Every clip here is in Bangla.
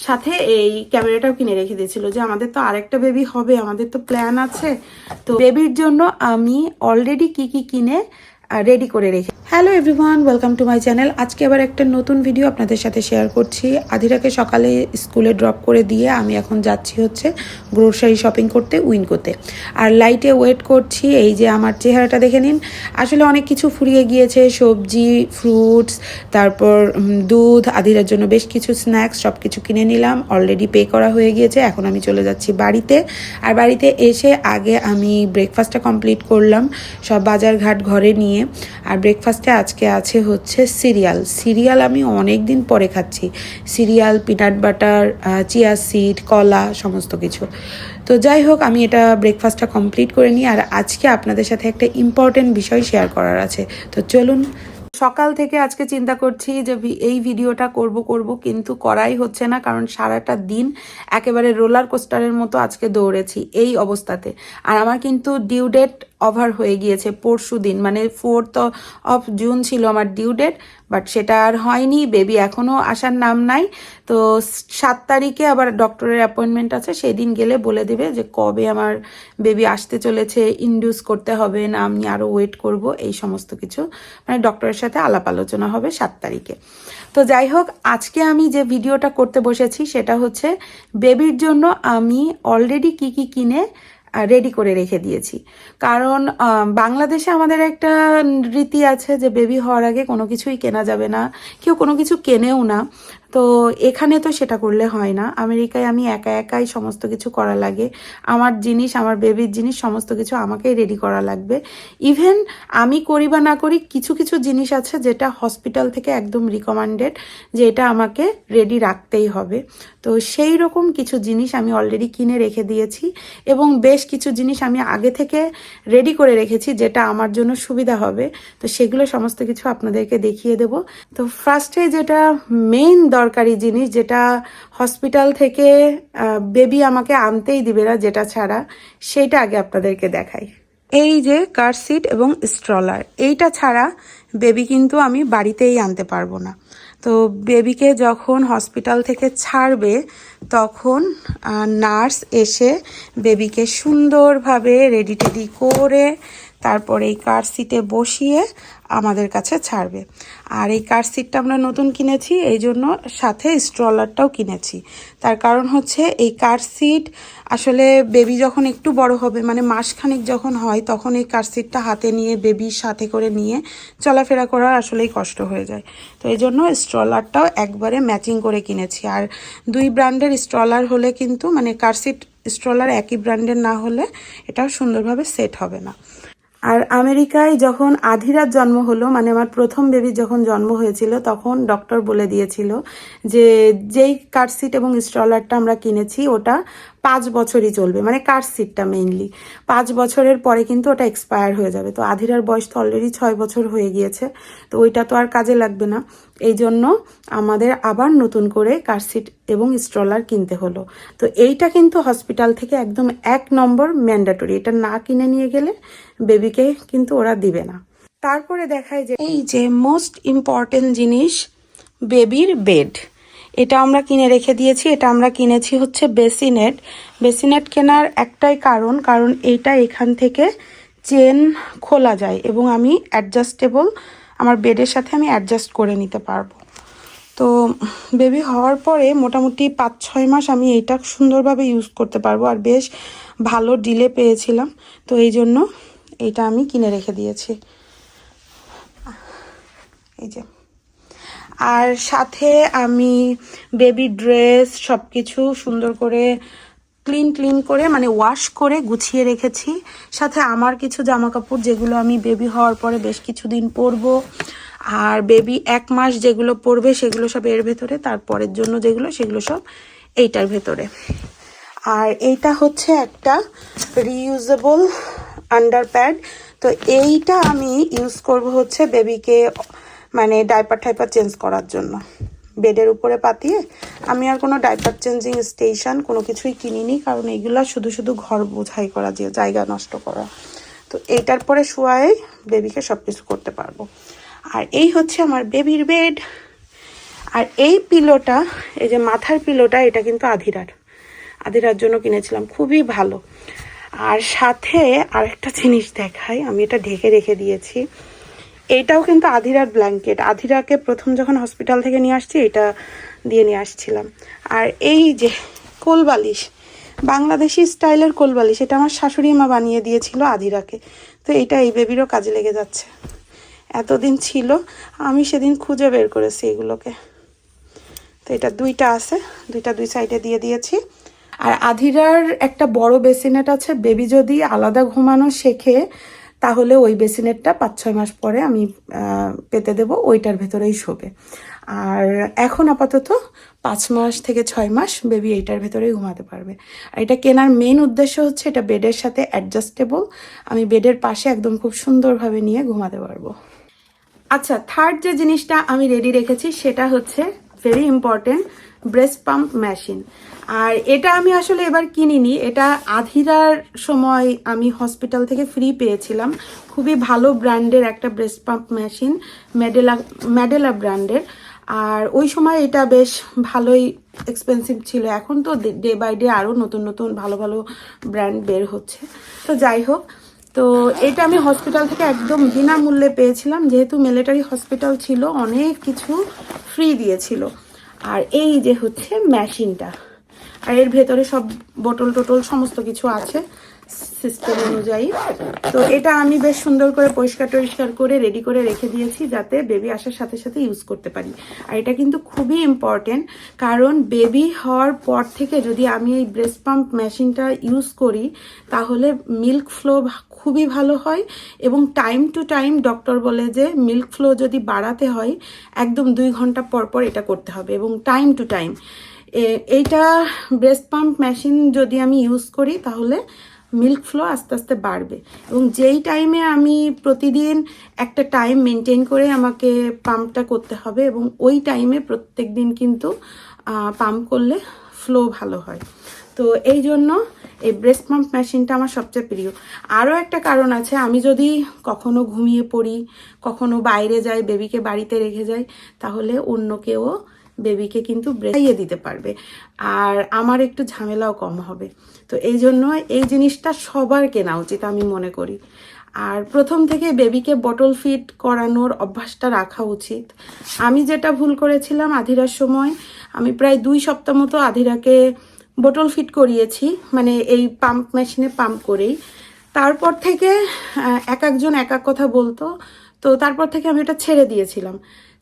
সাথে এই ক্যামেরাটাও কিনে রেখে দিয়েছিল যে আমাদের তো আরেকটা বেবি হবে, আমাদের তো প্ল্যান আছে। তো বেবির জন্য আমি অলরেডি কি কি কিনে রেডি করে রেখে। Hello everyone, welcome to my channel. আজকে আবার একটা নতুন ভিডিও আপনাদের সাথে শেয়ার করছি। আধিরাকে সকালে স্কুলে ড্রপ করে দিয়ে আমি এখন যাচ্ছি হচ্ছে গ্রোসারি শপিং করতে উইনকোতে। আর লাইটে ওয়েট করছি। এই যে আমার চেহারাটা দেখে নিন, আসলে অনেক কিছু ফুরিয়ে গিয়েছে, সবজি, ফ্রুটস, তারপর দুধ, আধিরার জন্য বেশ কিছু স্ন্যাক্স, সব কিছু কিনে নিলাম। অলরেডি পে করা হয়ে গিয়েছে। এখন আমি চলে যাচ্ছি বাড়িতে। আর বাড়িতে এসে আগে আমি ব্রেকফাস্টটা কমপ্লিট করলাম, সব বাজার ঘাট ঘরে নিয়ে। আর ব্রেকফাস্টে আজকে আছে হচ্ছে সিরিয়াল আমি অনেক দিন পরে খাচ্ছি। Serial, peanut butter, chia seed, কলা, সমস্ত কিছু। তো যাই হোক, আমি এটা ব্রেকফাস্টটা কমপ্লিট করে নিই। আর আজকে আপনাদের সাথে একটা ইম্পর্টেন্ট বিষয় শেয়ার করার আছে। তো চলুন। সকাল থেকে আজকে চিন্তা করছি যে এই ভিডিওটা করব কিন্তু করাই হচ্ছে না, কারণ সারাটা দিন একেবারে রোলার কোস্টারের মতো আজকে দৌড়েছি এই অবস্থাতে। আর আমার কিন্তু ডিউ ডেট ওভার হয়ে গিয়েছে পরশু দিন, মানে 4th of June ছিল আমার ডিউ ডেট, বাট সেটা আর হয়নি। বেবি এখনও আসার নাম নাই। তো 7 তারিখে আবার ডক্টরের অ্যাপয়েন্টমেন্ট আছে, সেই দিন গেলে বলে দেবে যে কবে আমার বেবি আসতে চলেছে, ইনডিউস করতে হবে না আমি আরও ওয়েট করব, এই সমস্ত কিছু মানে ডক্টরের সাথে আলাপ আলোচনা হবে 7 তারিখে। তো যাই হোক, আজকে আমি যে ভিডিওটা করতে বসেছি সেটা হচ্ছে বেবির জন্য আমি অলরেডি কি কি কিনে রেডি করে রেখে দিয়েছি। কারণ বাংলাদেশে আমাদের একটা রীতি আছে যে বেবি হওয়ার আগে কোনো কিছুই কেনা যাবে না, কেউ কোনো কিছু কেনেও না। তো এখানে তো সেটা করলে হয় না। আমেরিকায় আমি একাই সমস্ত কিছু করা লাগে। আমার জিনিস, আমার বেবির জিনিস সমস্ত কিছু আমাকেই রেডি করা লাগবে। ইভেন আমি করি বা না করি, কিছু কিছু জিনিস আছে যেটা হসপিটাল থেকে একদম রিকমেন্ডেড যে এটা আমাকে রেডি রাখতেই হবে। তো সেই রকম কিছু জিনিস আমি অলরেডি কিনে রেখে দিয়েছি, এবং বেশ কিছু জিনিস আমি আগে থেকে রেডি করে রেখেছি যেটা আমার জন্য সুবিধা হবে। তো সেগুলো সমস্ত কিছু আপনাদেরকে দেখিয়ে দেব। তো ফার্স্টে যেটা মেইন দরকারি জিনিস, যেটা হসপিটাল থেকে বেবি আমাকে আনতেই দিবে না যেটা ছাড়া, সেইটা আগে আপনাদেরকে দেখাই। এই যে কার সিট এবং স্ট্রলার, এইটা ছাড়া বেবি কিন্তু আমি বাড়িতেই আনতে পারবো না। তো বেবিকে যখন হসপিটাল থেকে ছাড়বে তখন নার্স এসে বেবিকে সুন্দরভাবে রেডি টেডি করে তারপরে এই কার সিটে বসিয়ে আমাদের কাছে ছাড়বে। আর এই কার সিটটা আমরা নতুন কিনেছি, এই জন্য সাথে স্ট্রলারটাও কিনেছি। তার কারণ হচ্ছে এই কার সিট আসলে বেবি যখন একটু বড় হবে, মানে মাসখানেক যখন হয়, তখন এই কার সিটটা হাতে নিয়ে বেবির সাথে করে নিয়ে চলাফেরা করা আসলেই কষ্ট হয়ে যায়। তো এই জন্য স্ট্রলারটাও একবারে ম্যাচিং করে কিনেছি। আর 2 ব্র্যান্ডের স্ট্রলার হলে কিন্তু, মানে কার সিট স্ট্রলার একই ব্র্যান্ডের না হলে এটাও সুন্দরভাবে সেট হবে না। আর আমেরিকায় যখন আধিরার জন্ম হলো, মানে আমার প্রথম বেবির যখন জন্ম হয়েছিল, তখন ডক্টর বলে দিয়েছিল যে যেই কার সিট এবং স্ট্রলারটা আমরা কিনেছি ওটা 5 বছরই চলবে, মানে কার সিটটা মেইনলি 5 বছরের পরে কিন্তু ওটা এক্সপায়ার হয়ে যাবে। তো আধিরার বয়স তো অলরেডি 6 বছর হয়ে গিয়েছে, তো ওইটা তো আর কাজে লাগবে না। এই জন্য আমাদের আবার নতুন করে কার সিট এবং স্ট্রলার কিনতে হলো। তো এইটা কিন্তু হসপিটাল থেকে একদম 1 নম্বর ম্যান্ডেটরি, এটা না কিনে নিয়ে গেলে বেবিকে কিন্তু ওরা দিবে না। তারপরে দেখায় যে এই যে মোস্ট ইম্পর্টেন্ট জিনিস, বেবির বেড, এটা আমরা কিনে রেখে দিয়েছি। এটা আমরা কিনেছি হচ্ছে বেসিনেট কেনার একটাই কারণ এইটা এখান থেকে চেন খোলা যায় এবং আমি অ্যাডজাস্টেবল, আমার বেডের সাথে আমি অ্যাডজাস্ট করে নিতে পারবো। তো বেবি হওয়ার পরে মোটামুটি 5-6 মাস আমি এইটা সুন্দরভাবে ইউজ করতে পারবো। আর বেশ ভালো ডিলে পেয়েছিলাম, তো এই জন্য এইটা আমি কিনে রেখে দিয়েছি। এই যে, আর সাথে আমি বেবি ড্রেস সব কিছু সুন্দর করে ক্লিন করে, মানে ওয়াশ করে গুছিয়ে রেখেছি। সাথে আমার কিছু জামা কাপড় যেগুলো আমি বেবি হওয়ার পরে বেশ কিছুদিন পরবো, আর বেবি 1 মাস যেগুলো পরবে সেগুলো সব এর ভেতরে, তারপরের জন্য যেগুলো সেগুলো সব এইটার ভেতরে। আর এইটা হচ্ছে একটা রিইউজেবল আন্ডার প্যাড। তো এইটা আমি ইউজ করব হচ্ছে বেবিকে, মানে ডাইপার চেঞ্জ করার জন্য। বেডের উপরে পাতিয়ে আমি আর কোনো ডাইপার চেঞ্জিং স্টেশন কোনো কিছুই কিনিনি, কারণ এইগুলা শুধু ঘর বোঝাই করা, যে জায়গা নষ্ট করা। তো এইটার পরে শুয়ায়ে বেবিকে সব কিছু করতে পারবো। আর এই হচ্ছে আমার বেবির বেড। আর এই পিলোটা, এই যে মাথার পিলোটা, এটা কিন্তু আধিরার জন্য কিনেছিলাম, খুবই ভালো। আর সাথে আরেকটা জিনিস দেখাই, আমি এটা ঢেকে রেখে দিয়েছি, এইটাও কিন্তু আধিরার ব্ল্যাঙ্কেট। আধিরাকে প্রথম যখন হসপিটাল থেকে নিয়ে আসছি এটা দিয়ে নিয়ে আসছিলাম। আর এই যে কোলবালিশ, বাংলাদেশি স্টাইলের কোলবালিশ, এটা আমার শাশুড়ি মা বানিয়ে দিয়েছিল আধিরাকে। তো এইটা এই বেবিরও কাজে লেগে যাচ্ছে। এতদিন ছিল, আমি সেদিন খুঁজে বের করেছি এগুলোকে। তো এটা দুইটা আছে, দুইটা দুই সাইডে দিয়ে দিয়েছি। আর আধিরার একটা বড় বেসিনেট আছে, বেবি যদি আলাদা ঘুমানো শেখে তাহলে ওই বেসিনেটটা 5-6 মাস পরে আমি পেতে দেব, ওইটার ভেতরেই শোবে। আর এখন আপাতত 5 মাস থেকে 6 মাস বেবি এইটার ভেতরেই ঘুমাতে পারবে। আর এটা কেনার মেইন উদ্দেশ্য হচ্ছে এটা বেডের সাথে অ্যাডজাস্টেবল, আমি বেডের পাশে একদম খুব সুন্দরভাবে নিয়ে ঘুমাতে পারবো। আচ্ছা, থার্ড যে জিনিসটা আমি রেডি রেখেছি সেটা হচ্ছে very important, breast pump machine. আর এটা আমি আসলে এবার কিনিনি, এটা আধিরার সময় আমি হসপিটাল থেকে ফ্রি পেয়েছিলাম। খুবই ভালো ব্র্যান্ডের একটা ব্রেস্ট পাম্প মেশিন, ম্যাডেলা ব্র্যান্ডের। আর ওই সময় এটা বেশ ভালোই এক্সপেন্সিভ ছিল। এখন তো ডে বাই ডে আরও নতুন নতুন ভালো ভালো ব্র্যান্ড বের হচ্ছে। তো যাই হোক, তো এটা আমি হসপিটাল থেকে একদম বিনামূল্যে পেয়েছিলাম, যেহেতু মিলিটারি হসপিটাল ছিল, অনেক কিছু ফ্রি দিয়েছিল। আর এই যে হচ্ছে মেশিনটা, আর এর ভেতরে সব বোতল টোটল সমস্ত কিছু আছে সিস্টেম অনুযায়ী। তো এটা আমি বেশ সুন্দর করে পরিষ্কার টরিষ্কার করে রেডি করে রেখে দিয়েছি, যাতে বেবি আসার সাথে সাথে ইউজ করতে পারি। আর এটা কিন্তু খুবই ইম্পর্টেন্ট, কারণ বেবি হওয়ার পর থেকে যদি আমি এই ব্রেস্ট পাম্প মেশিনটা ইউজ করি তাহলে মিল্ক ফ্লো খুবই ভালো হয়। এবং টাইম টু টাইম ডক্টর বলে যে মিল্ক ফ্লো যদি বাড়াতে হয় একদম 2 ঘন্টা পর পর এটা করতে হবে, এবং টাইম টু টাইম। এইটা ব্রেস্ট পাম্প মেশিন যদি আমি ইউজ করি তাহলে মিল্ক ফ্লো আস্তে আস্তে বাড়বে। এবং যেই টাইমে আমি প্রতিদিন একটা টাইম মেনটেন করে আমাকে পাম্পটা করতে হবে, এবং ওই টাইমে প্রত্যেক দিন কিন্তু পাম্প করলে ফ্লো ভালো হয়। তো এই জন্য এই ব্রেস্ট পাম্প মেশিনটা আমার সবচেয়ে প্রিয়। আরও একটা কারণ আছে, আমি যদি কখনো ঘুমিয়ে পড়ি, কখনো বাইরে যাই, বেবিকে বাড়িতে রেখে যাই, তাহলে অন্য কেউ বেবিকে কিন্তু খাইয়ে দিতে পারবে, আর আমার একটু ঝামেলাও কম হবে। তো এই জন্য এই জিনিসটা সবার কেনা উচিত আমি মনে করি। আর প্রথম থেকে বেবিকে বটল ফিড করানোর অভ্যাসটা রাখা উচিত। আমি যেটা ভুল করেছিলাম, আধিরার সময় আমি প্রায় 2 সপ্তাহ মতো আধিরাকে বোতল ফিট করিয়েছি, মানে এই পাম্প মেশিনে পাম্প করেই। তারপর থেকে এক একজন এক এক কথা বলতো, তো তারপর থেকে আমি এটা ছেড়ে দিয়েছিলাম।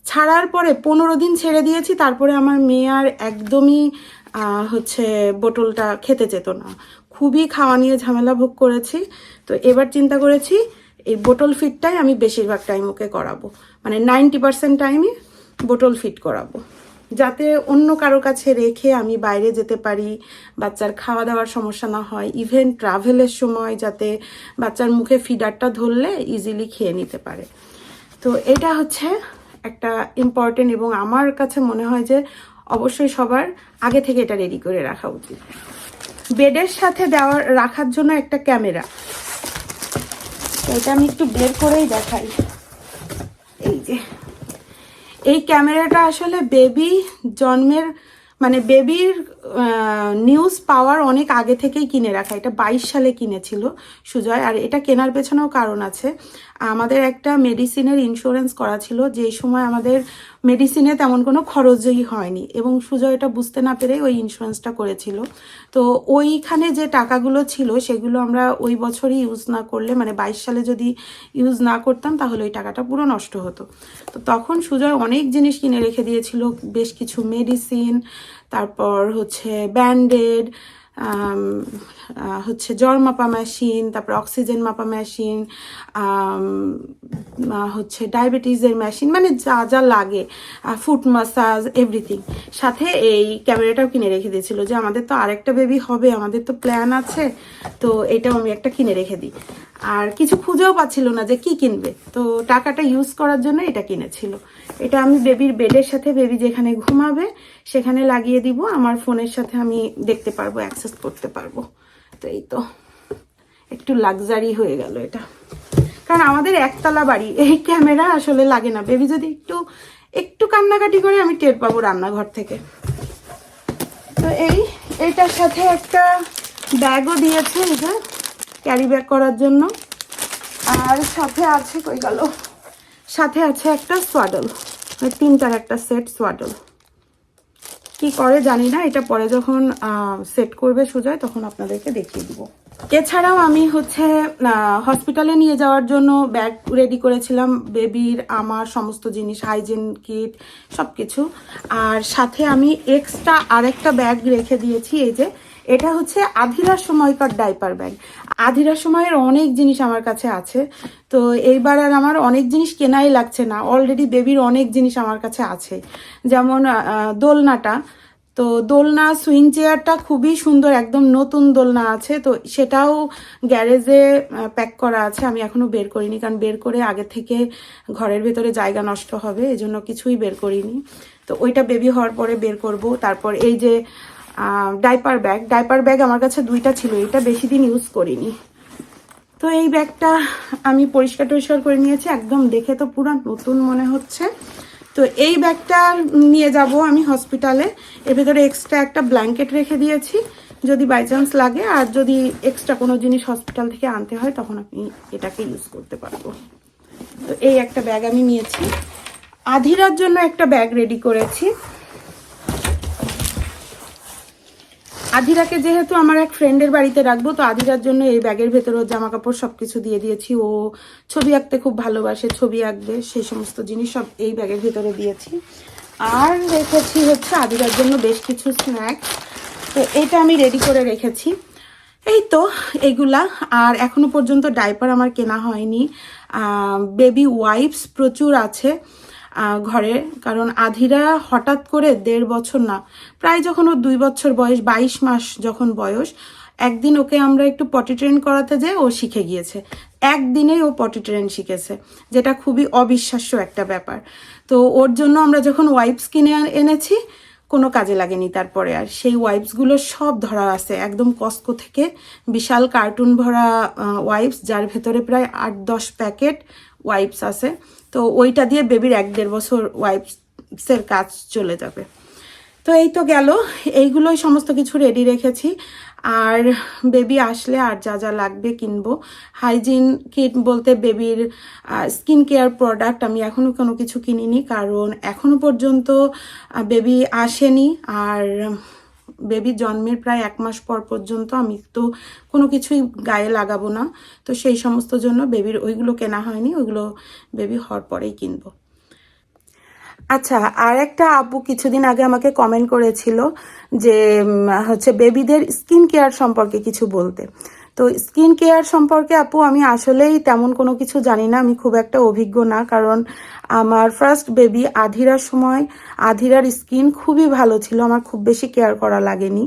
ছাড়ার পরে 15 দিন ছেড়ে দিয়েছি, তারপরে আমার মেয়ে আর একদমই বোতলটা খেতে যেত না, খুবই খাওয়া নিয়ে ঝামেলা ভোগ করেছি। তো এবার চিন্তা করেছি এই বোতল ফিটটাই আমি বেশিরভাগ টাইম ওকে করাবো, মানে 90% টাইমই বোতল ফিট করাবো, যাতে অন্য কারো কাছে রেখে আমি বাইরে যেতে পারি, বাচ্চার খাওয়া দাওয়ার সমস্যা না হয়। ইভেন ট্রাভেলের সময় যাতে বাচ্চার মুখে ফিডারটা ধরলে ইজিলি খেয়ে নিতে পারে। তো এটা হচ্ছে একটা ইম্পর্টেন্ট, এবং আমার কাছে মনে হয় যে অবশ্যই সবার আগে থেকে এটা রেডি করে রাখা উচিত। বেডের সাথে রাখার জন্য একটা ক্যামেরা, এটা আমি একটু বের করেই দেখাই। এই যে এই ক্যামেরাটা আসলে বেবি জন্মের, মানে বেবির নিউজ পাওয়ার অনেক আগে থেকেই কিনে রাখা। এটা 22 সালে কিনেছিল সুজয়। আর এটা কেনার পেছনেও কারণ আছে, আমাদের একটা মেডিসিনের ইন্স্যুরেন্স করা ছিল, যে সময় আমাদের মেডিসিনে তেমন কোনো খরচই হয়নি, এবং সুজয় এটা বুঝতে না পেরে ওই ইন্স্যুরেন্সটা করেছিল। তো ওইখানে যে টাকাগুলো ছিল সেগুলো আমরা ওই বছরই ইউজ না করলে, মানে 22 সালে যদি ইউজ না করতাম তাহলে ওই টাকাটা পুরো নষ্ট হতো। তো তখন সুজয় অনেক জিনিস কিনে রেখে দিয়েছিল, বেশ কিছু মেডিসিন, তারপর ব্যান্ডেড, জ্বর মাপা মেশিন, তারপর অক্সিজেন মাপা মেশিন, ডায়াবেটিসের মেশিন, মানে যা যা লাগে, ফুট মাসাজ, এভরিথিং। সাথে এই ক্যামেরাটাও কিনে রেখে দিয়েছিল, যে আমাদের তো আরেকটা বেবি হবে, আমাদের তো প্ল্যান আছে, তো এটাও আমি একটা কিনে রেখে দিই। আর কিছু খুঁজেও পাচ্ছিল না যে কি কিনবে, তো টাকাটা ইউজ করার জন্য এটা কিনেছিল। এটা আমি বেবির বেডের সাথে, বেবি যেখানে ঘুমাবে সেখানে লাগিয়ে দিব, আমার ফোনের সাথে আমি দেখতে পারবো, অ্যাক্সেস করতে পারবো। তো এই তো একটু লাক্সারি হয়ে গেল এটা, কারণ আমাদের একতলা বাড়ি, এই ক্যামেরা আসলে লাগে না। বেবি যদি একটু একটু কান্নাকাটি করে আমি টের পাবো রান্নাঘর থেকে। তো এইটার সাথে একটা ব্যাগও দিয়েছে, এটা ক্যারি ব্যাগ করার জন্য। আর সাথে আছে, কই গেল, সাথে আছে একটা সোয়াডল, 3টার একটা সেট সোয়াডল। কি করে জানি না, এটা পরে যখন সেট করবে সুজয় তখন আপনাদেরকে দেখিয়ে দিব। এছাড়াও আমি হচ্ছে হসপিটালে নিয়ে যাওয়ার জন্য ব্যাগ রেডি করেছিলাম, বেবির আমার সমস্ত জিনিস, হাইজিন কিট সব কিছু। আর সাথে আমি এক্সট্রা আরেকটা ব্যাগ রেখে দিয়েছি, এই যে এটা হচ্ছে আধিরার সময়কার ডাইপার ব্যাগ। আধিরার সময়ের অনেক জিনিস আমার কাছে আছে, তো এইবার আর আমার অনেক জিনিস কেনাই লাগছে না, অলরেডি বেবির অনেক জিনিস আমার কাছে আছে। যেমন দোলনাটা, তো দোলনা সুইং চেয়ারটা খুবই সুন্দর, একদম নতুন দোলনা আছে, তো সেটাও গ্যারেজে প্যাক করা আছে। আমি এখনো বের করিনি, কারণ বের করে আগে থেকে ঘরের ভেতরে জায়গা নষ্ট হবে, এজন্য কিছুই বের করিনি। তো ওইটা বেবি হওয়ার পরে বের করব। তারপর এই যে ডাইপার ব্যাগ আমার কাছে 2টা ছিল, এটা বেশি দিন ইউজ করিনি। তো এই ব্যাগটা আমি পরিষ্কার টরিষ্কার করে নিয়েছি, একদম দেখে তো পুরো নতুন মনে হচ্ছে। তো এই ব্যাগটা নিয়ে যাব আমি হসপিটালে। এর ভেতরে এক্সট্রা একটা ব্ল্যাঙ্কেট রেখে দিয়েছি, যদি বাই চান্স লাগে, আর যদি এক্সট্রা কোনো জিনিস হসপিটাল থেকে আনতে হয় তখন আপনি এটাকে ইউজ করতে পারবো। তো এই একটা ব্যাগ আমি নিয়েছি। আধিরার জন্য একটা ব্যাগ রেডি করেছি। আধিরাকে যেহেতু আমার এক ফ্রেন্ডের বাড়িতে রাখবো, তো আধিরার জন্য এই ব্যাগের ভেতরে জামা কাপড় সবকিছু দিয়ে দিয়েছি। ও ছবি আঁকতে খুব ভালোবাসে, ছবি আঁকবে, সেই সমস্ত জিনিস সব এই ব্যাগের ভেতরে দিয়েছি। আর রেখেছি হচ্ছে আধিরার জন্য বেশ কিছু স্ন্যাক্স, তো এটা আমি রেডি করে রেখেছি। এই তো এইগুলা। আর এখনো পর্যন্ত ডাইপার আমার কেনা হয়নি। বেবি ওয়াইপস প্রচুর আছে ঘরে, কারণ আধিরা হঠাৎ করে 1.5 বছর না, প্রায় যখন ওর 2 বছর বয়স, 22 মাস যখন বয়স, একদিন ওকে আমরা একটু পটি ট্রেন করাতে যাই, ও শিখে গিয়েছে। একদিনেই ও পটি ট্রেন শিখেছে, যেটা খুবই অবিশ্বাস্য একটা ব্যাপার। তো ওর জন্য আমরা যখন ওয়াইপস কিনে এনেছি, কোনো কাজে লাগেনি তারপরে। আর সেই ওয়াইপসগুলো সব ধরা আছে একদম কস্কো থেকে, বিশাল কার্টুন ভরা ওয়াইপস, যার ভেতরে প্রায় 8-10 প্যাকেট ওয়াইপস আছে। তো ওইটা দিয়ে বেবির 1-1.5 বছর ওয়াইপসের কাজ চলে যাবে। তো এই তো গেল, এইগুলোই সমস্ত কিছু রেডি রেখেছি। আর বেবি আসলে আর যা যা লাগবে কিনবো। হাইজিন কিট বলতে বেবির স্কিন কেয়ার প্রোডাক্ট আমি এখনো কোনো কিছু কিনিনি, কারণ এখনো পর্যন্ত বেবি আসেনি। আর বেবি জন্মের প্রায় 1 মাস পর পর্যন্ত আমি তো কোনো কিছুই গায়ে লাগাবো না, তো সেই সমস্ত জন্য বেবির ওইগুলো কেনা হয়নি, ওইগুলো বেবি হওয়ার পরেই কিনবো। আচ্ছা, আর একটা আপু কিছুদিন আগে আমাকে কমেন্ট করেছিল যে হচ্ছে বেবিদের স্কিন কেয়ার সম্পর্কে কিছু বলতে। তো স্কিন কেয়ার সম্পর্কে আপু আমি আসলেই তেমন কোনো কিছু জানি না, আমি খুব একটা অভিজ্ঞ না, কারণ আমার ফার্স্ট বেবি আধিরার সময় আধিরার স্কিন খুবই ভালো ছিল, আমার খুব বেশি কেয়ার করা লাগেনি।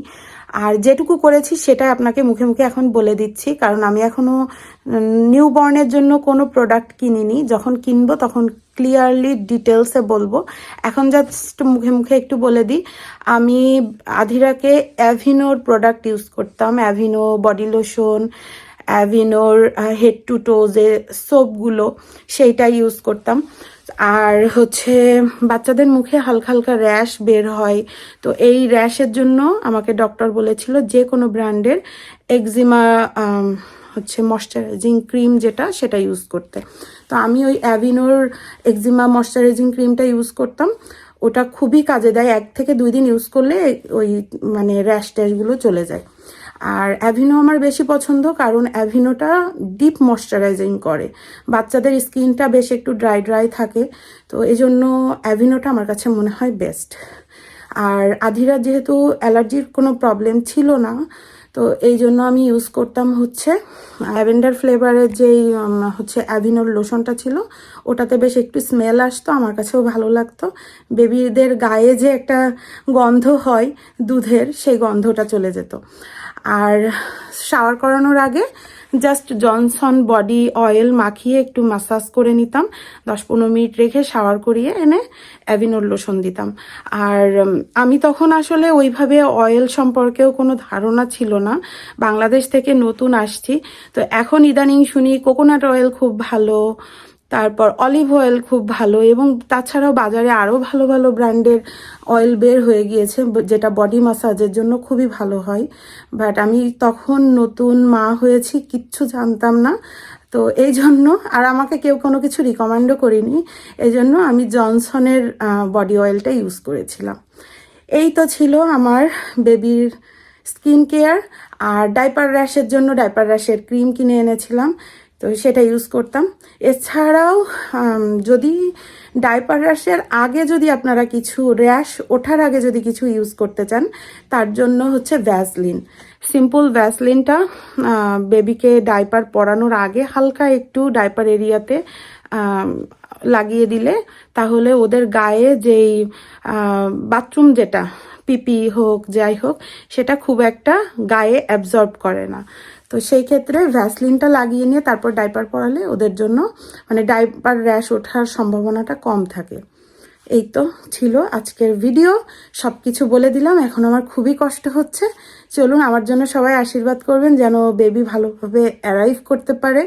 আর যেটুকু করেছি সেটাই আপনাকে মুখে মুখে এখন বলে দিচ্ছি, কারণ আমি এখনো নিউ বর্নের জন্য কোনো প্রোডাক্ট কিনিনি, যখন কিনবো তখন ক্লিয়ারলি ডিটেলসে বলবো। এখন জাস্ট মুখে মুখে একটু বলে দিই, আমি আধিরাকে অ্যাভিনোর প্রোডাক্ট ইউজ করতাম, অ্যাভিনো বডি লোশন, অ্যাভিনোর হেড টু টোজে সোপগুলো, সেইটা ইউজ করতাম। আর হচ্ছে বাচ্চাদের মুখে হালকা হালকা র্যাশ বের হয়, তো এই র্যাশের জন্য আমাকে ডক্টর বলেছিল যে কোনো ব্র্যান্ডের এক্সিমা হচ্ছে ময়শ্চারাইজিং ক্রিম যেটা, সেটা ইউজ করতে। তো আমি ওই অ্যাভিনোর এক্সিমা ময়শ্চারাইজিং ক্রিমটা ইউজ করতাম, ওটা খুবই কাজে দেয়, 1 থেকে 2 দিন ইউজ করলে ওই মানে র্যাশ ট্যাশগুলো চলে যায়। আর অ্যাভিনো আমার বেশি পছন্দ, কারণ অ্যাভিনোটা ডিপ ময়শ্চারাইজিং করে, বাচ্চাদের স্কিনটা বেশ একটু ড্রাই ড্রাই থাকে, তো এই জন্য অ্যাভিনোটা আমার কাছে মনে হয় বেস্ট। আর আধিরা যেহেতু অ্যালার্জির কোনো প্রবলেম ছিল না, তো এই জন্য আমি ইউজ করতাম হচ্ছে ল্যাভেন্ডার ফ্লেভারের যেই হচ্ছে অ্যাভিনোর লোশনটা ছিল, ওটাতে বেশ একটু স্মেল আসতো, আমার কাছেও ভালো লাগতো। বেবিদের গায়ে যে একটা গন্ধ হয় দুধের, সেই গন্ধটা চলে যেত। আর শাওয়ার করানোর আগে জাস্ট জনসন বডি অয়েল মাখিয়ে একটু মাসাজ করে নিতাম, 10-15 মিনিট রেখে শাওয়ার করিয়ে এনে অ্যাভিনোর লোশন দিতাম। আর আমি তখন আসলে ওইভাবে অয়েল সম্পর্কেও কোনো ধারণা ছিল না, বাংলাদেশ থেকে নতুন আসছি, তো এখন ইদানিং শুনি কোকোনাট অয়েল খুব ভালো, তারপর অলিভ অয়েল খুব ভালো, এবং তাছাড়াও বাজারে আরও ভালো ভালো ব্র্যান্ডের অয়েল বের হয়ে গিয়েছে যেটা বডি মাসাজের জন্য খুবই ভালো হয়। বাট আমি তখন নতুন মা হয়েছি, কিচ্ছু জানতাম না, তো এই জন্য, আর আমাকে কেউ কোনো কিছু রিকমেন্ডও করিনি, এই জন্য আমি জনসনের বডি অয়েলটা ইউজ করেছিলাম। এই তো ছিল আমার বেবির স্কিন কেয়ার। আর ডাইপার র্যাশের জন্য ডাইপার র্যাশের ক্রিম কিনে এনেছিলাম, তো সেটা ইউজ করতাম। এছাড়াও যদি ডাইপার র্যাশের আগে যদি আপনারা কিছু র্যাশ ওঠার আগে যদি কিছু ইউজ করতে চান, তার জন্য হচ্ছে ভ্যাসলিন। সিম্পল ভ্যাসলিনটা বেবিকে ডাইপার পরানোর আগে হালকা একটু ডাইপার এরিয়াতে লাগিয়ে দিলে তাহলে ওদের গায়ে যেই বাথরুম যেটা পিপি হোক যাই হোক সেটা খুব একটা গায়ে অ্যাবজর্ব করে না। তো সেই ক্ষেত্রে ভ্যাসলিনটা লাগিয়ে নিয়ে তারপর ডাইপার পরালে ওদের জন্য মানে ডাইপার র্যাশ ওঠার সম্ভাবনাটা কম থাকে। এই তো ছিল আজকের ভিডিও, সব কিছু বলে দিলাম। এখন আমার খুবই কষ্ট হচ্ছে। চলুন আমার জন্য সবাই আশীর্বাদ করবেন যেন বেবি ভালোভাবে অ্যারাইভ করতে পারে।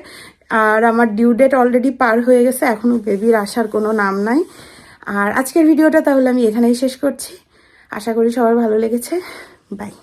আর আমার ডিউ ডেট অলরেডি পার হয়ে গেছে, এখনও বেবির আসার কোনো নাম নাই। আর আজকের ভিডিওটা তাহলে আমি এখানেই শেষ করছি। আশা করি সবার ভালো লেগেছে। বাই।